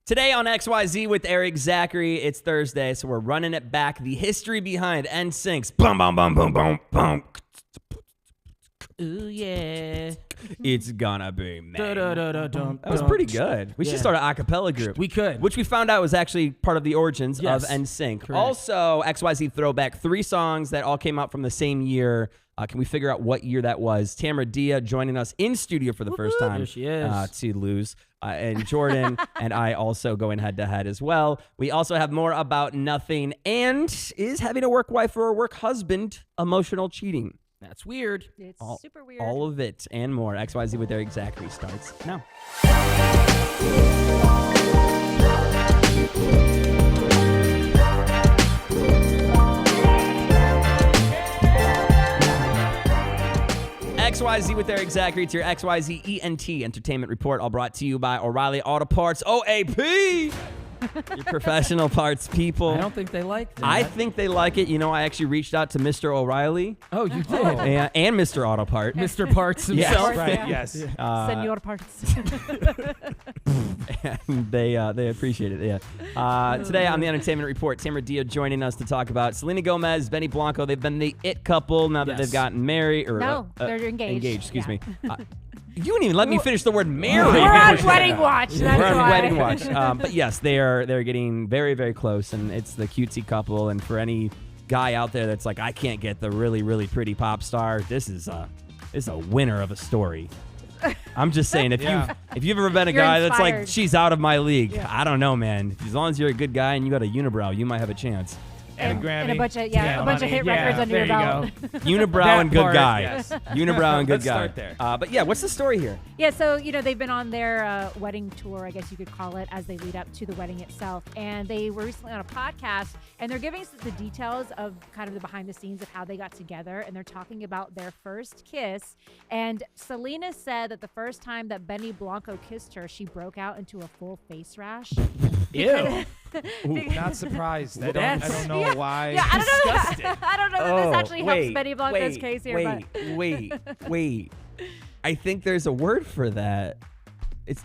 Today on XYZ with Erik Zachary, it's Thursday, so we're running it back. The history behind NSYNC's boom, boom, boom, boom, boom, boom. Ooh, yeah. It's gonna be man. That That was pretty good. We should start an a cappella group. We could. Which we found out was actually part of the origins Yes. of NSYNC. Correct. Also, XYZ Throwback, 3 songs that all came out from the same year. Can we figure out what year that was? Tamara Dia joining us in studio for the first time. There she is. To lose. And Jordan and I also going head-to-head as well. We also have more about nothing. And is having a work wife or a work husband emotional cheating? That's weird. It's super weird. All of it and more. XYZ with Erik Zachary starts now. XYZ with Erik Zachary. It's your XYZ ENT Entertainment Report, all brought to you by O'Reilly Auto Parts, OAP. Your professional parts people. I don't think they like that. I think they like it. You know, I actually reached out to Mr. O'Reilly Oh, you did? and Mr. Auto Part. Mr. Parts himself. Yes, Right, yeah. yes. Senor Parts. And they appreciate it. Yeah. Today on the Entertainment Report, Tamara Dia joining us to talk about Selena Gomez, Benny Blanco. They've been the it couple now that Yes. they've gotten married. Or, No, they're engaged. Engaged, excuse Yeah. me. You didn't even let me finish the word married. We're on wedding watch. That's We're on why. wedding watch. But yes, they're getting very, very close, and it's the cutesy couple. And for any guy out there that's like, I can't get the really, really pretty pop star, this is a winner of a story. I'm just saying, if you've ever been a You're guy that's like, inspired. she's out of my league, I don't know, man. As long as you're a good guy and you got a unibrow, you might have a chance. And Grammy. a bunch of a bunch of hit records under your belt. Unibrow That and good part, guy. yes. Unibrow and good Let's guy. start there. But yeah, what's the story here? Yeah, so they've been on their wedding tour, I guess you could call it, as they lead up to the wedding itself. And they were recently on a podcast, and they're giving us the details of kind of the behind the scenes of how they got together. And they're talking about their first kiss. And Selena said that the first time that Benny Blanco kissed her, she broke out into a full face rash. Ew. Not surprised. I That's- don't know why. Yeah, I don't know. Disgusting. I don't know that this actually helps Benny Blanco's case here, Wait. I think there's a word for that. It's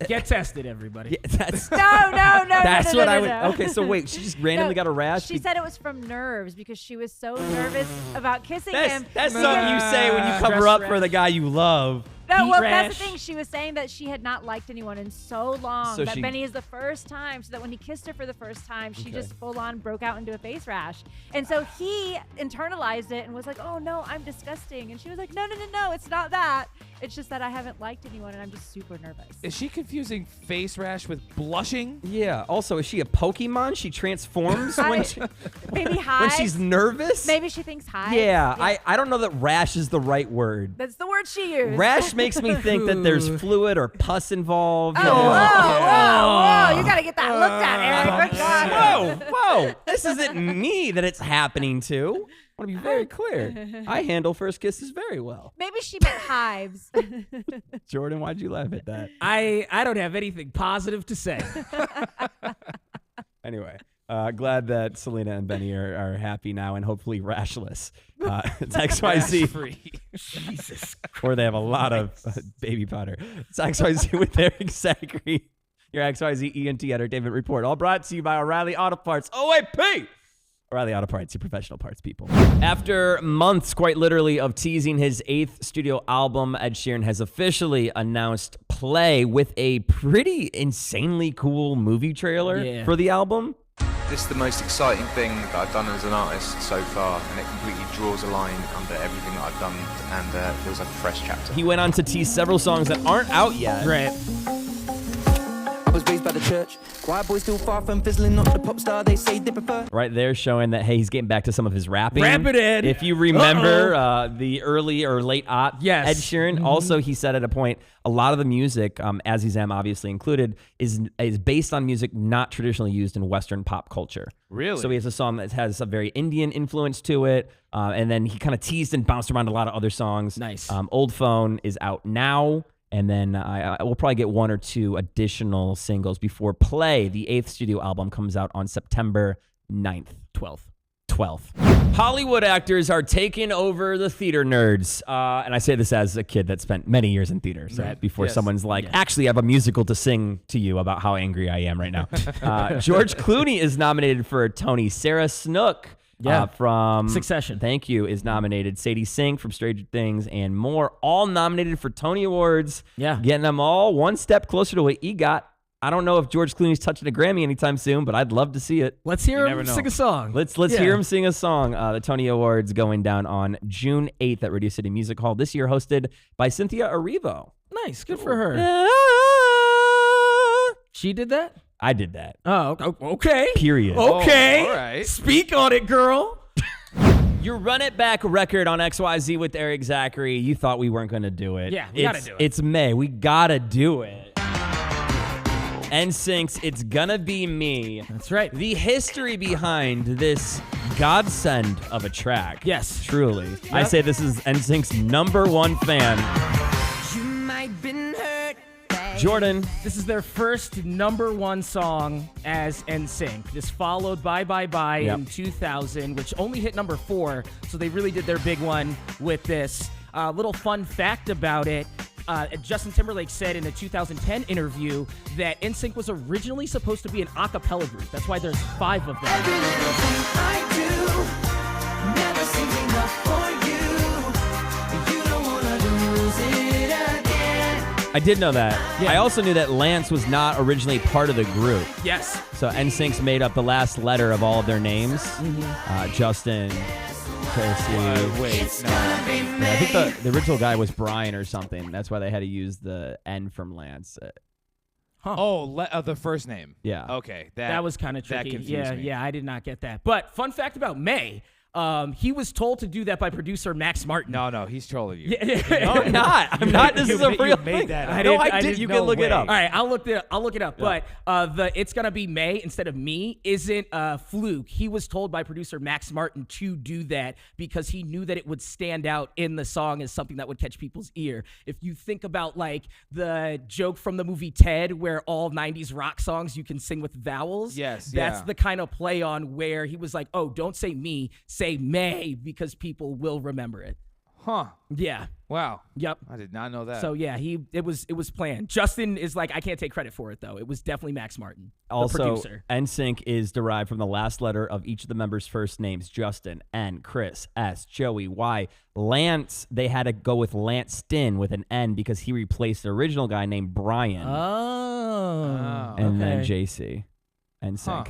Get tested, everybody. yeah, that's but no. that's no, what no, I would. no. Okay, so wait, she just randomly got a rash. She said it was from nerves because she was so nervous about kissing him. That's something you say when you cover Stress up for the guy you love. No, Heat well, rash. that's the thing. She was saying that she had not liked anyone in so long So that she- Benny is the first time, so that when he kissed her for the first time, she just full on broke out into a face rash. And so he internalized it and was like, oh no, I'm disgusting. And she was like, no, it's not that. It's just that I haven't liked anyone and I'm just super nervous. Is she confusing face rash with blushing? Yeah. Also, is she a Pokemon? She transforms when Maybe high. when she's nervous. Maybe she thinks high. Yeah, I don't know that rash is the right word. That's the word she used. Rash makes me think that there's fluid or pus involved. Oh, you know? whoa. You got to get that looked at, Eric. Good God. Whoa. This isn't me that it's happening to. I want to be very clear. I handle first kisses very well. Maybe she meant hives. Jordan, why'd you laugh at that? I don't have anything positive to say. Anyway, glad that Selena and Benny are happy now and hopefully rashless. It's XYZ. Free. Jesus. Or they have a lot of baby powder. It's XYZ with Erik Zachary. Your XYZ ENT Entertainment Report. All brought to you by O'Reilly Auto Parts. OAP! O'Reilly Auto Parts, your professional parts people. After months, quite literally, of teasing his 8th studio album, Ed Sheeran has officially announced Play with a pretty insanely cool movie trailer for the album. This is the most exciting thing that I've done as an artist so far, and it completely draws a line under everything that I've done, and feels like a fresh chapter. He went on to tease several songs that aren't out yet. Right. I was raised by the church. Choir boys still far from fizzling, not the pop star they say they prefer. Right there showing that, hey, he's getting back to some of his rapping. Rap it, Ed. If you remember the early or late aught Yes. Ed Sheeran, also he said at a point, a lot of the music, As He's Am obviously included, is based on music not traditionally used in Western pop culture. Really? So he has a song that has a very Indian influence to it, and then he kind of teased and bounced around a lot of other songs. Nice. Old Phone is out now. And then I will probably get 1 or 2 additional singles before Play, the 8th studio album, comes out on September 9th. 12th. 12th. Hollywood actors are taking over the theater nerds. And I say this as a kid that spent many years in theaters, right? Before someone's like, actually, I have a musical to sing to you about how angry I am right now. George Clooney is nominated for a Tony. Sarah Snook from Succession. Thank you, is nominated. Sadie Sink from Stranger Things and more, all nominated for Tony Awards. Yeah. Getting them all one step closer to what EGOT. I don't know if George Clooney's touching a Grammy anytime soon, but I'd love to see it. Let's hear him sing a song. Let's hear him sing a song. The Tony Awards going down on June 8th at Radio City Music Hall. This year hosted by Cynthia Erivo. Nice. Good for her. She did that? I did that. Oh, okay. Period. Okay. all right. Speak on it, girl. Your Run It Back record on XYZ with Erik Zachary. You thought we weren't going to do it. Yeah, we got to do it. It's May. We got to do it. NSYNC's It's Gonna Be Me. That's right. The history behind this godsend of a track. Yes. Truly. I say this is NSYNC's #1 fan. You might been hurt. Jordan. This is their first #1 song as NSYNC. This followed Bye Bye Bye in 2000, which only hit #4, so they really did their big one with this. Little fun fact about it. Justin Timberlake said in a 2010 interview that NSYNC was originally supposed to be an a cappella group. That's why there's 5 of them. Every little thing I do never seems enough for you. You don't wanna lose it again. I did know that. Yeah. I also knew that Lance was not originally part of the group. Yes. So NSYNC's made up the last letter of all of their names. Justin, Tracy. Wait, no. Yeah, I think the original guy was Brian or something. That's why they had to use the N from Lance. Oh, the first name. Yeah. Okay. That was kind of tricky. That confused me. Yeah, I did not get that. But fun fact about May, he was told to do that by producer Max Martin. No, he's trolling you. No, I'm not. I'm not. This is a real made thing. that up. I did. You can look it up. All right, I'll look it up. But the It's Gonna Be May instead of me isn't a fluke. He was told by producer Max Martin to do that because he knew that it would stand out in the song as something that would catch people's ear. If you think about like the joke from the movie Ted where all 90s rock songs you can sing with vowels. Yes, That's yeah. the kind of play on where he was like, oh, don't say me, say May because people will remember it. Huh. Yeah. Wow. Yep. I did not know that. So yeah, it was planned. Justin is like, I can't take credit for it though. It was definitely Max Martin, the Also, producer. NSYNC is derived from the last letter of each of the members' first names. Justin, N, Chris, S, Joey, Y. Lance, they had to go with Lance Stin with an N because he replaced the original guy named Brian. Oh. And then okay. JC. NSYNC. Huh.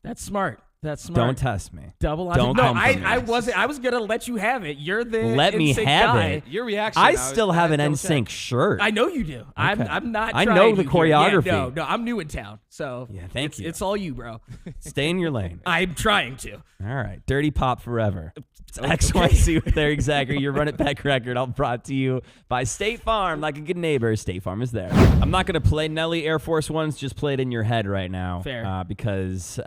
That's smart. That's smart. Don't test me. Double logic. Don't No, come for me. I wasn't. I was gonna let you have it. You're the Let me NSYNC have guy. it. Your reaction. I still have an double NSYNC check. shirt. I know you do. I'm not. I know trying the you here. Yeah, choreography. no, I'm new in town, so Yeah, thank you. It's all you, bro. Stay in your lane. I'm trying to. All right. Dirty Pop forever. It's XYZ with Erik Zachary. Your Run It Back record all brought to you by State Farm. Like a good neighbor, State Farm is there. I'm not going to play Nelly Air Force Ones. Just play it in your head right now. Fair. Because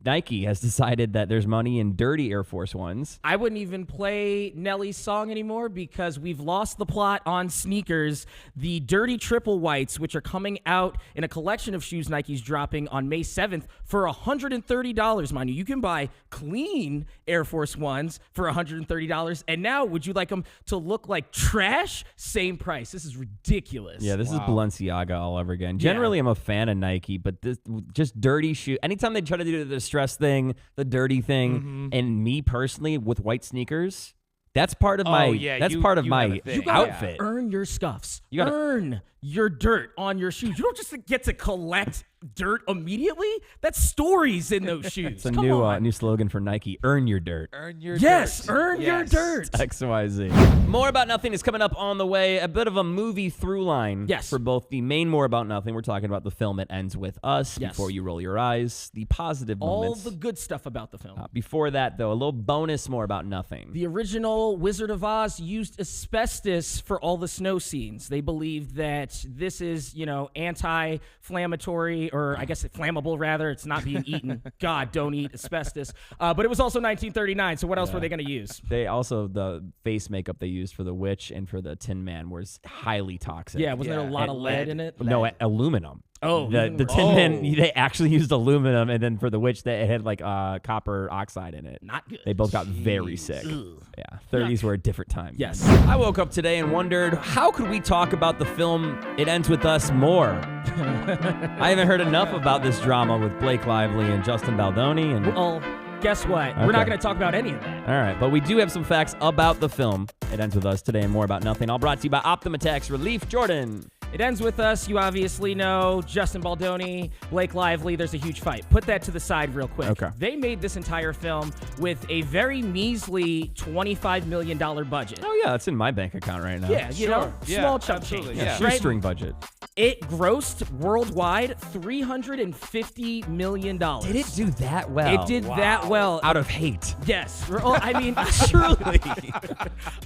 Nike has decided that there's money in dirty Air Force Ones. I wouldn't even play Nelly's song anymore because we've lost the plot on sneakers. The Dirty Triple Whites, which are coming out in a collection of shoes Nike's dropping on May 7th for $130, mind you. You can buy clean Air Force Ones for $130. And now, would you like them to look like trash? Same price. This is ridiculous. Yeah, this is Wow. Balenciaga all over again. Generally, I'm a fan of Nike, but this just dirty shoe. Anytime they try to do the stress thing, the dirty thing, and me personally with white sneakers, that's part of my. yeah, that's you- part of you have my a thing. You gotta outfit. earn your scuffs. You gotta- earn your dirt on your shoes. You don't just get to collect dirt immediately. That's stories in those shoes. It's a Come new on. new slogan for Nike. Earn your dirt. Earn your Yes, dirt. earn your Yes. dirt. XYZ. More About Nothing is coming up on the way. A bit of a movie through line. Yes. For both the main More About Nothing. We're talking about the film It Ends With Us. Yes. Before you roll your eyes. The positive All moments. the good stuff about the film. Before that, though, a little bonus More About Nothing. The original Wizard of Oz used asbestos for all the snow scenes. They believed that this is, anti-inflammatory, or I guess flammable rather. It's not being eaten. God, don't eat asbestos. But it was also 1939, so what else were they going to use? They also, the face makeup they used for the witch and for the Tin Man was highly toxic. Yeah, wasn't there a lot of lead in it? No, aluminum. Oh, The Tin Man, they actually used aluminum, and then for the witch, it had like copper oxide in it. not good. They both got very sick. Ugh. Yeah, 30s were a different time. Yes. I woke up today and wondered, how could we talk about the film It Ends With Us more? I haven't heard enough about this drama with Blake Lively and Justin Baldoni. And Well, guess what? We're not going to talk about any of that. all right, but we do have some facts about the film It Ends With Us today, and more about nothing. All brought to you by Optima Tax Relief. Jordan. It ends with us. You obviously know Justin Baldoni, Blake Lively. There's a huge fight. Put that to the side real quick. Okay. They made this entire film with a very measly $25 million budget. Oh, yeah, it's in my bank account right now. Yeah, you know, Yeah, small chump absolutely, change. yeah. Right? Shoestring budget. It grossed worldwide $350 million. Did it do that well? It did that well. Out of hate. Yes. Well, I mean, truly.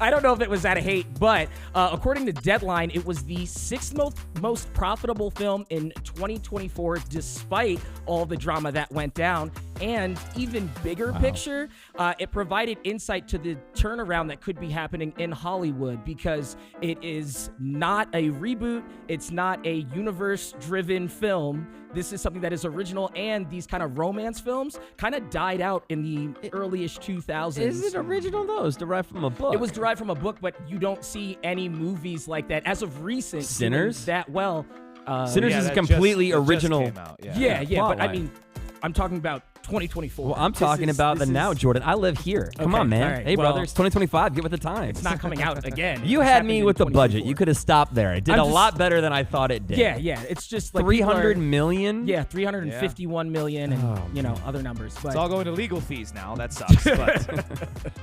I don't know if it was out of hate, but according to Deadline, it was the sixth most profitable film in 2024, despite all the drama that went down. And even bigger picture, it provided insight to the turnaround that could be happening in Hollywood, because it is not a reboot. It's not a universe-driven film. This is something that is original, and these kind of romance films kind of died out in the early-ish 2000s. Is it original, though? It's derived from a book. It was derived from a book, but you don't see any movies like that as of recent. Sinners? doing that well. Sinners is that completely just original. came out, Yeah, plot but I line. mean, I'm talking about 2024. Well, I'm talking about the now, Jordan. I live here. Come Okay, on, man. all right, Hey, well, brother, it's 2025. Get with the times. It's not coming out again. You It's had happening me in with the budget. 2024. You could have stopped there. It did I'm a just- lot better than I thought it did. Yeah. It's just like 300 people are- million? Yeah, 351 million, and Oh, other numbers. But It's all going to legal fees now. That sucks. But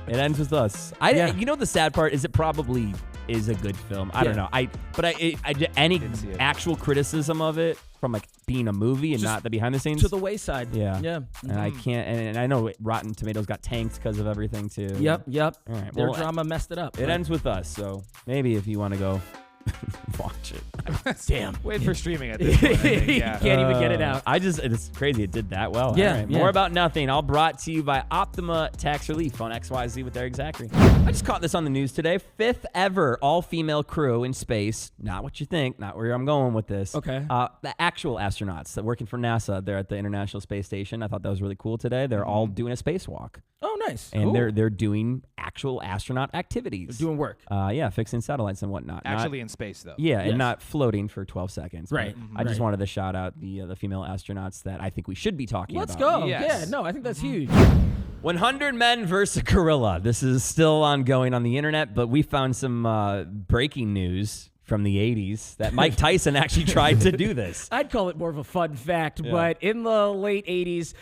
It ends with us. Yeah. You know, the sad part is it probably is a good film. I don't know. Any Didn't see it. actual criticism of it from like being a movie and Just not the behind the scenes. to the wayside. Yeah. Yeah. and I can't. And I know Rotten Tomatoes got tanked because of everything too. Yep. All right. Their Well, drama messed it up. it ends with us. So maybe if you want to go watch it. Damn. wait for streaming at this point. I think, yeah. Can't even get it out. It's crazy it did that well. Yeah, All right, yeah. More about nothing. All brought to you by Optima Tax Relief on XYZ with Erik Zachary. I just caught this on the news today. 5th ever all-female crew in space. Not what you think. Not where I'm going with this. Okay. The actual astronauts that working for NASA. They're at the International Space Station. I thought that was really cool today. They're all doing a spacewalk. Oh, nice. And Cool. they're doing actual astronaut activities. doing work. Yeah, fixing satellites and whatnot. Not- Actually in space, though. yeah, Yes. and not floating for 12 seconds. Right. I just Right. wanted to shout out the female astronauts that I think we should be talking Let's about. go. Yes. Yeah, no, I think that's huge. 100 Men versus a Gorilla. This is still ongoing on the internet, but we found some breaking news from the 80s that Mike Tyson actually tried to do this. I'd call it more of a fun fact, but in the late 80s,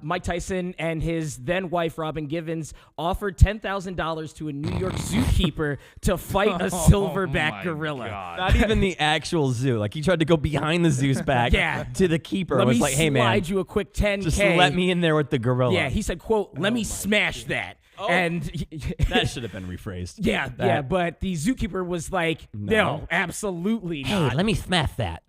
Mike Tyson and his then wife, Robin Givens, offered $10,000 to a New York zookeeper to fight a silverback my gorilla. God. Not even the actual zoo. Like, he tried to go behind the zoo's back Yeah. to the keeper. Let was me like, hey, man, slide you a quick 10K. just let me in there with the gorilla. Yeah, he said, quote, let me smash that. And That should have been rephrased. yeah, That- but the zookeeper was like, no, absolutely Hey, not. let me smash that.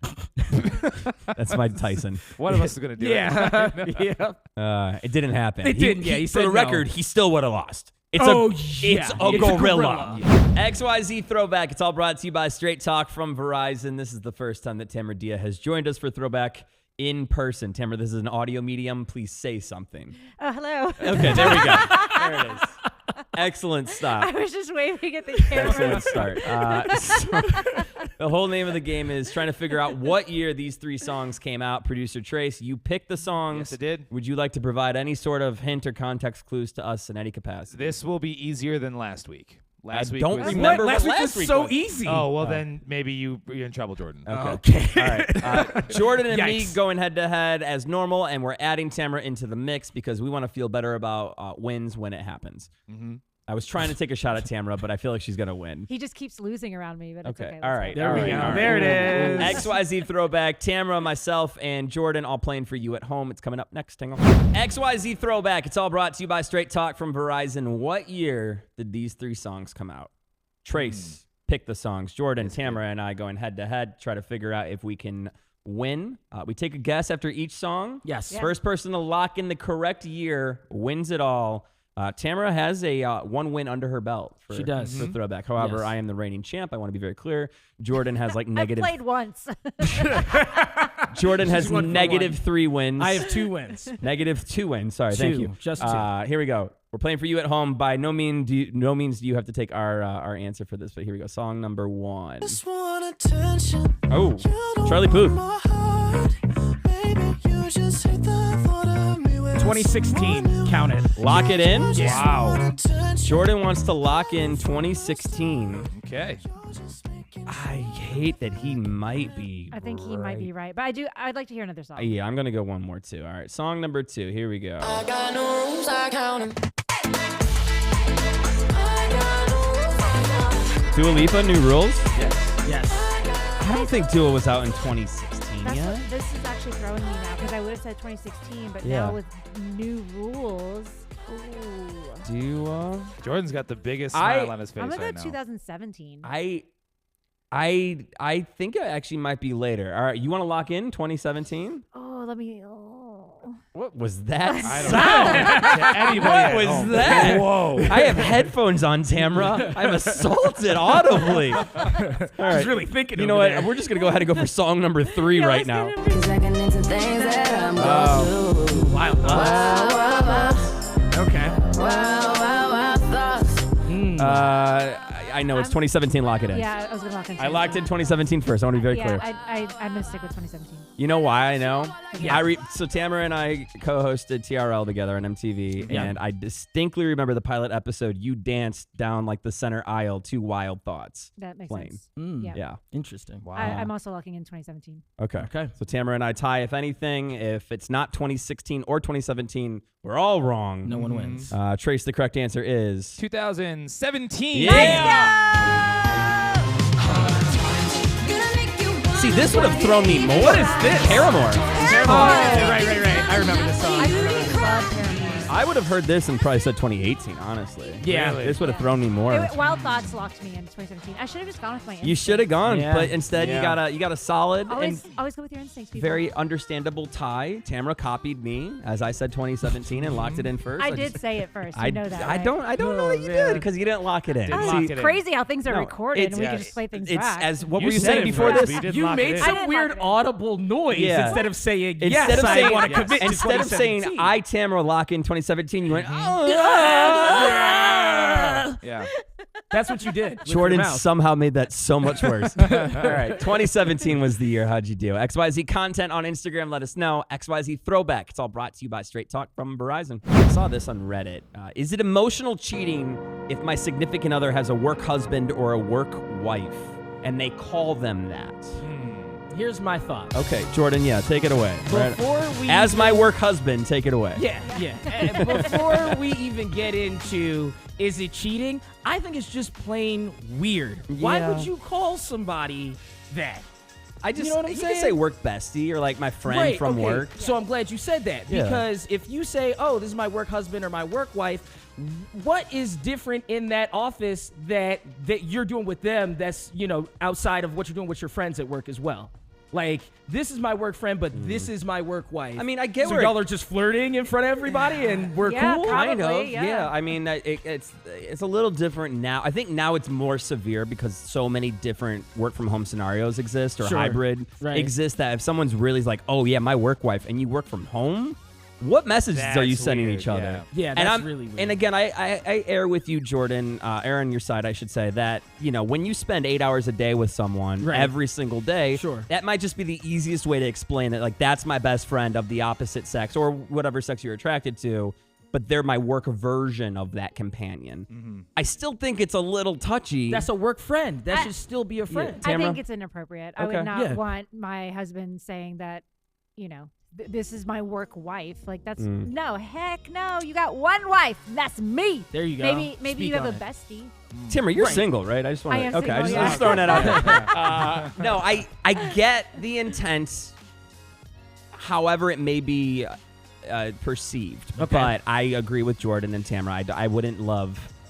That's Mike Tyson. One of us is going to do it. Yeah. yeah. It didn't happen. It didn't, yeah, he for said the no. record, he still would have lost. It's Oh, a, yeah. It's a It's a gorilla. gorilla. XYZ Throwback. It's all brought to you by Straight Talk from Verizon. This is the first time that Tamara Dia has joined us for Throwback in person. Tamara, this is an audio medium. Please say something. Oh, hello. Okay, there we go. There it is. Excellent I stop. was just waving at the camera. Excellent start. The whole name of the game is trying to figure out what year these three songs came out. Producer Trace, you picked the songs. Yes, I did. Would you like to provide any sort of hint or context clues to us in any capacity? This will be easier than last week. Last week don't was remember Last what week last was week so was. easy. Oh, well, then maybe you're in trouble, Jordan. Okay. Okay. All right. Jordan and me Yikes. going head to head as normal, and we're adding Tamara into the mix because we want to feel better about wins when it happens. Mm-hmm. I was trying to take a shot at Tamara, but I feel like she's going to win. He just keeps losing around me, but it's okay. All right. There all we right, go. all right. There it is. XYZ Throwback. Tamara, myself, and Jordan all playing for you at home. It's coming up next. Tingle. XYZ Throwback. It's all brought to you by Straight Talk from Verizon. What year did these three songs come out? Trace, pick the songs. Jordan, Tamara, and I going head to head, try to figure out if we can win. We take a guess after each song. Yes. Yeah. First person to lock in the correct year wins it all. Tamara has a one win under her belt. She does. For Throwback. However, Yes. I am the reigning champ. I want to be very clear. Jordan has like I've negative. played once. Jordan has She's 1 for negative 1. 3 wins. I have 2 wins. Negative 2 wins. Sorry, thank Two, you. just 2. Here we go. We're playing for you at home. By no means do you have to take our answer for this, but here we go. Song number 1. Oh, Charlie Puth. 2016. Count it. Lock it in. Wow. Jordan wants to lock in 2016. Okay. I hate that he might be. I think he might be right, but I'd like to hear another song. Yeah, I'm gonna go one more too. All right, song number 2. Here we go. I got no rules, I count 'em. Dua Lipa, New Rules. Yes. I don't think Dua was out in 2016 That's yet. what, this is actually throwing me now because I would have said 2016, but Yeah. now with new rules, ooh. Dua. Jordan's got the biggest smile on his face I'm gonna right go now. 2017. I think it actually might be later. All right, you want to lock in 2017? Oh, let me. What was that I don't sound? To anybody What at was home. that? Whoa. I have headphones on, Tamra. I'm assaulted audibly. All right. He's really thinking. You know over what? there. We're just gonna go ahead and go for song number 3 Yeah, right let's now. get into Cause I can into things that I'm gonna do. Wild thoughts. Okay. Wild thoughts. I know it's 2017. Lock it in. Yeah, I was gonna lock in. I locked in 2017 first. I want to be very Yeah, clear. I'm gonna stick with 2017. You know why I know? Yeah. So Tamara and I co-hosted TRL together on MTV, Yeah. and I distinctly remember the pilot episode. You danced down like the center aisle to Wild Thoughts. That makes Plain. sense. Mm. Yeah. Yeah. Interesting. Wow. I'm also locking in 2017. Okay. Okay. So Tamara and I tie. If anything, if it's not 2016 or 2017, we're all wrong. No one wins. Trace, the correct answer is 2017. See, this would have thrown me more. What is this? Paramore. Right. I remember this song. I really love Paramore. I would have heard this and probably said 2018, honestly. Yeah. Really? This would have thrown me more. Wild Thoughts locked me in 2017. I should have just gone with my instincts. You should have gone, Yeah. but instead you got a solid Always and go with your instincts, people. very understandable tie. Tamara copied me, as I said 2017 and locked it in first. I did say it first. You know that, I right? don't know that you did because you didn't lock it in. Didn't Oh, lock See, it in. crazy how things are No, recorded and we can it's- just play things it's back. as what You were you said saying it before first, this? but you didn't You lock made it in. I some didn't weird lock it in. audible noise Yeah. instead of saying Instead yes. of I saying want to commit to instead of saying 2017. I Tamara lock in 2017, you went Yeah. That's what you did. with your Jordan mouth. somehow made that so much worse. All right, 2017 was the year. How'd you do? XYZ content on Instagram. Let us know. XYZ Throwback. It's all brought to you by Straight Talk from Verizon. I saw this on Reddit. Is it emotional cheating if my significant other has a work husband or a work wife, and they call them that? Here's my thought. Okay, Jordan. Yeah, take it away. Right. Before we As my work husband, take it away. Yeah. And before we even get into is it cheating, I think it's just plain weird. Why Yeah. would you call somebody that? I just You know what I'm you saying? can say work bestie or like my friend Right, from okay. work. So I'm glad you said that Yeah. because if you say, "Oh, this is my work husband or my work wife," what is different in that office that you're doing with them that's, outside of what you're doing with your friends at work as well? Like, this is my work friend, but this is my work wife. I mean, I get so where y'all are just flirting in front of everybody and we're Yeah, cool? probably. Kind of, yeah. I mean, it's a little different now. I think now it's more severe because so many different work from home scenarios exist or Sure. hybrid Right. exist that if someone's really like, oh yeah, my work wife, and you work from home, what messages are you That's sending weird, each other? Yeah, and that's I'm, really weird. And again, I err with you, Jordan, err on your side, I should say, that, when you spend 8 hours a day with someone Right. every single day, Sure. that might just be the easiest way to explain it. Like, that's my best friend of the opposite sex or whatever sex you're attracted to, but they're my work version of that companion. I still think it's a little touchy. That's a work friend. That I- should still be a friend. I Tamara? think it's inappropriate. I Okay. would not Yeah. want my husband saying that, this is my work wife. Like, that's no, heck no. You got one wife. That's me. There you go. Maybe Speak you have on a it. bestie. Timmer, you're Right. single, right? I just want I to. am Okay, single, I'm yeah. just throwing that out there. No, I get the intent, however it may be perceived. Okay. But I agree with Jordan and Tamara.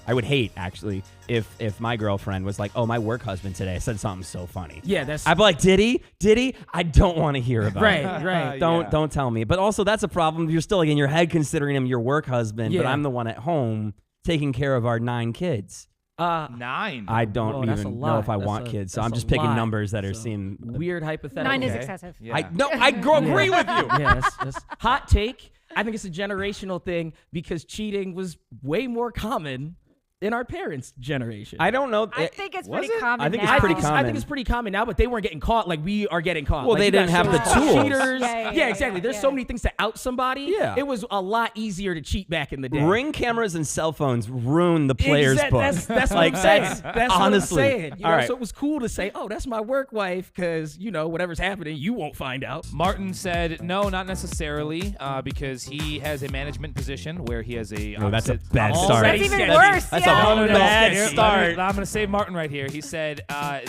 I would hate actually if my girlfriend was like, "Oh, my work husband today said something so funny." Yeah, that's I'd be like, "Did he? I don't want to hear about it." right. Don't tell me. But also, that's a problem. You're still like in your head considering him your work husband, but Yeah. I'm the one at home taking care of our 9 kids. 9. I don't Whoa, that's a even know lot. if I That's want a- kids, so that's I'm a just picking lot. numbers that are So, seem Weird hypothetical. 9 is Okay. excessive. Yeah. I agree with you. Yeah, that's hot take. I think it's a generational thing because cheating was way more common in our parents' generation. I don't know. I think it's Was pretty it? common I think now. it's pretty I common. think it's pretty common now, but they weren't getting caught like we are getting caught. Well, Like, they you didn't got have the shows called tools. Cheaters. Yeah, Exactly. There's yeah. so many things to out somebody. Yeah. It was a lot easier to cheat back in the day. Ring cameras and cell phones ruin the player's book. That's what Like, I'm saying. that's- That's honestly. what I'm saying. You All know, right. so it was cool to say, "Oh, that's my work wife," because whatever's happening, you won't find out. Martin said no, not necessarily, because he has a management position where he has a. Oh, that's a opposite- bad Already start. That's even sketchy. worse. That's yeah. a bad Here, start. I'm going to save Martin right here. He said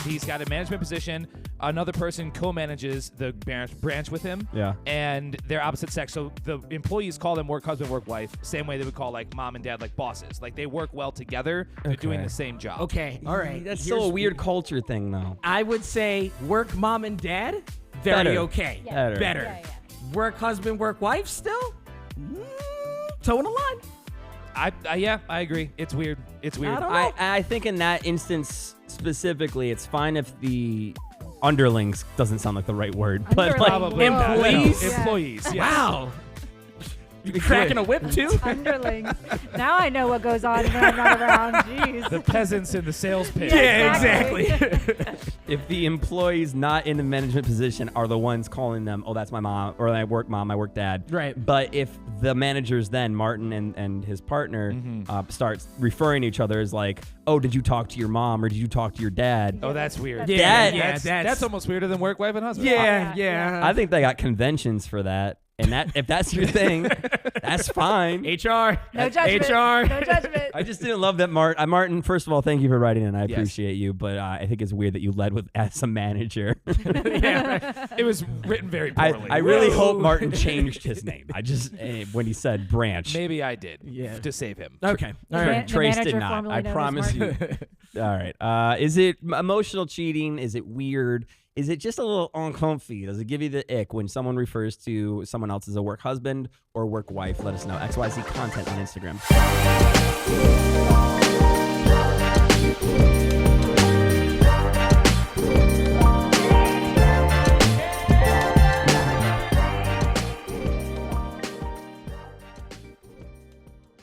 he's got a management position. Another person co-manages the branch with him. Yeah. And they're opposite sex. So the employees call them work husband, work wife. Same way they would call like mom and dad like bosses. Like they work well together. They're doing Okay. the same job. Okay, all right. That's still a weird culture thing, though. I would say work mom and dad, very Better. okay. Better. Better. Yeah, yeah. Work husband, work wife, still towing the line. Yeah, I agree. It's weird. It's weird. I don't know. I think in that instance specifically, it's fine if the underlings doesn't sound like the right word, but Underling. like Probably not. Employees? No, Yeah. employees. Yes. Wow. You cracking a whip too? Underlings. Now I know what goes on when I'm not around. Jeez. The peasants in the sales pitch. Yeah, Exactly. exactly. if the employees not in the management position are the ones calling them, oh, that's my mom, or I work mom, I work dad. Right. But if the managers then, Martin and his partner, starts referring to each other as like, oh, did you talk to your mom or did you talk to your dad? Oh, that's weird. Yeah, That- That's almost weirder than work, wife, and husband. Yeah, Yeah. I think they got conventions for that. And that if that's your thing, that's fine. No HR. judgment. HR. No judgment. I just didn't love that Martin, first of all, thank you for writing in. I Yes. appreciate you, but I think it's weird that you led with as a manager. Yeah. It was written very poorly. I really Whoa. hope Martin changed his name. I just, when he said branch. Maybe I did. Yeah. To save him. Okay. The All man- right. the Trace manager did not. formerly I known as promise you. All right. Is it emotional cheating? Is it weird? Is it just a little uncomfy? Does it give you the ick when someone refers to someone else as a work husband or work wife? Let us know. XYZ content on Instagram.